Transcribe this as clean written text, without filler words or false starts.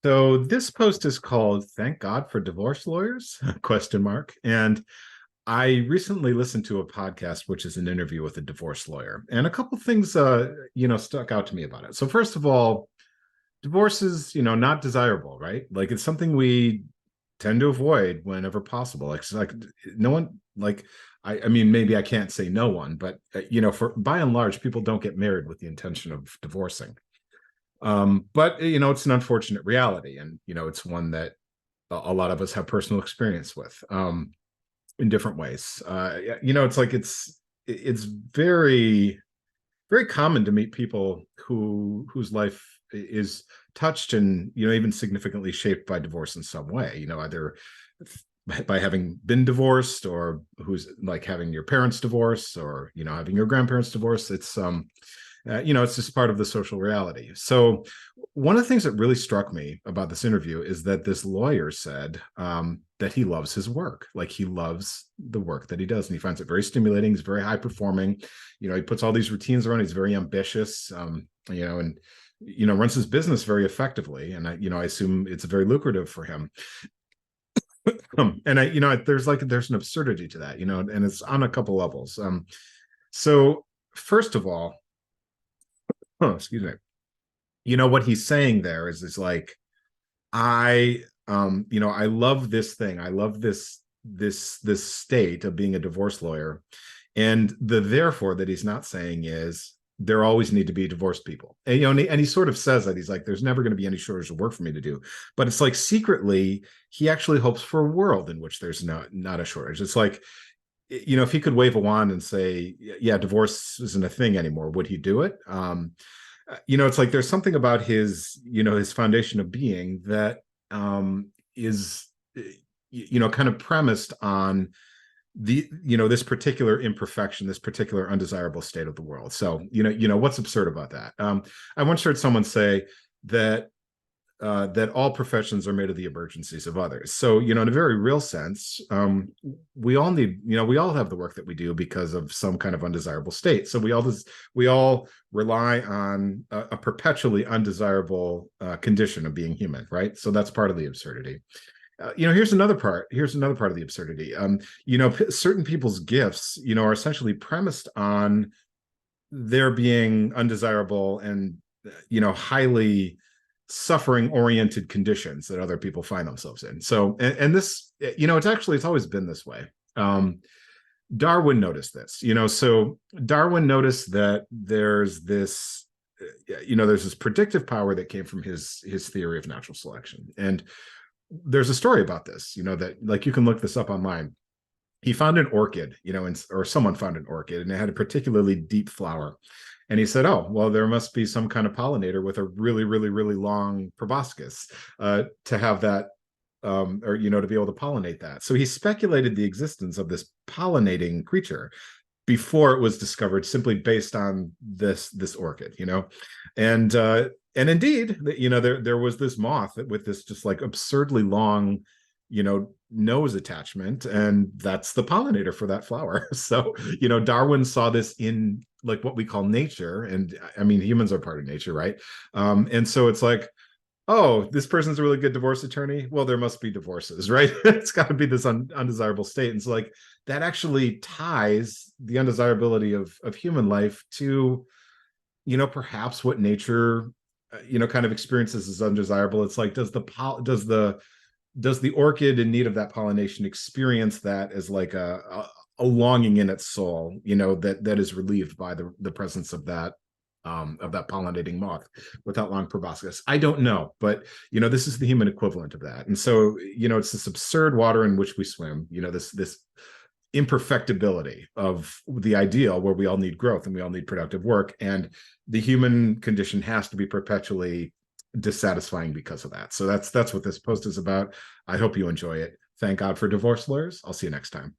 So this post is called "Thank God for Divorce Lawyers?" question mark. And I recently listened to a podcast, which is an interview with a divorce lawyer, and a couple things, stuck out to me about it. So first of all, divorce is, not desirable, right? Like it's something we tend to avoid whenever possible. Like, it's like no one, like, I mean, maybe I can't say no one, but for by and large, people don't get married with the intention of divorcing. But it's an unfortunate reality, and it's one that a lot of us have personal experience with in different ways. It's like it's very very common to meet people whose life is touched and even significantly shaped by divorce in some way. Either by having been divorced, or who's like having your parents divorce, or having your grandparents divorce. It's just part of the social reality. So one of the things that really struck me about this interview is that this lawyer said that he loves his work. Like, he loves the work that he does, and he finds it very stimulating. He's very high performing. He puts all these routines around. He's very ambitious, and runs his business very effectively. And I assume it's very lucrative for him. And there's an absurdity to that, and it's on a couple levels. So first of all, excuse me. What he's saying there is like, I love this thing. I love this state of being a divorce lawyer. And the therefore that he's not saying is there always need to be divorced people. And he sort of says that he's like, there's never going to be any shortage of work for me to do. But it's like, secretly, he actually hopes for a world in which there's not a shortage. It's like, if he could wave a wand and say, yeah, divorce isn't a thing anymore, would he do it? It's like there's something about his foundation of being that is kind of premised on this particular imperfection, this particular undesirable state of the world. So what's absurd about that? I once heard someone say that that all professions are made of the emergencies of others. So, in a very real sense, we all need, we all have the work that we do because of some kind of undesirable state. So we all rely on a perpetually undesirable condition of being human, right? So that's part of the absurdity. Here's another part. Here's another part of the absurdity. Certain people's gifts, are essentially premised on their being undesirable and, highly suffering oriented conditions that other people find themselves in. So, and this, it's always been this way. Darwin noticed this, so Darwin noticed that there's this predictive power that came from his theory of natural selection. And there's a story about this, that, like, you can look this up online. He found an orchid, or someone found an orchid, and it had a particularly deep flower. And he said, oh, well, there must be some kind of pollinator with a really, really, really long proboscis to have that, or, to be able to pollinate that. So he speculated the existence of this pollinating creature before it was discovered, simply based on this orchid, and indeed, there was this moth with this just like absurdly long, nose attachment, and that's the pollinator for that flower. So, Darwin saw this in like what we call nature, and I mean, humans are part of nature, right? And so it's like, oh, this person's a really good divorce attorney. Well, there must be divorces, right? It's got to be this undesirable state. And so, like, that actually ties the undesirability of human life to, perhaps what nature, kind of experiences as undesirable. It's like, does the orchid in need of that pollination experience that as like a longing in its soul, that is relieved by the presence of that pollinating moth with that long proboscis? I don't know, but this is the human equivalent of that. And so, it's this absurd water in which we swim, this imperfectibility of the ideal, where we all need growth and we all need productive work, and the human condition has to be perpetually dissatisfying because of that. So that's what this post is about. I hope you enjoy it. Thank God for divorce lawyers. I'll see you next time.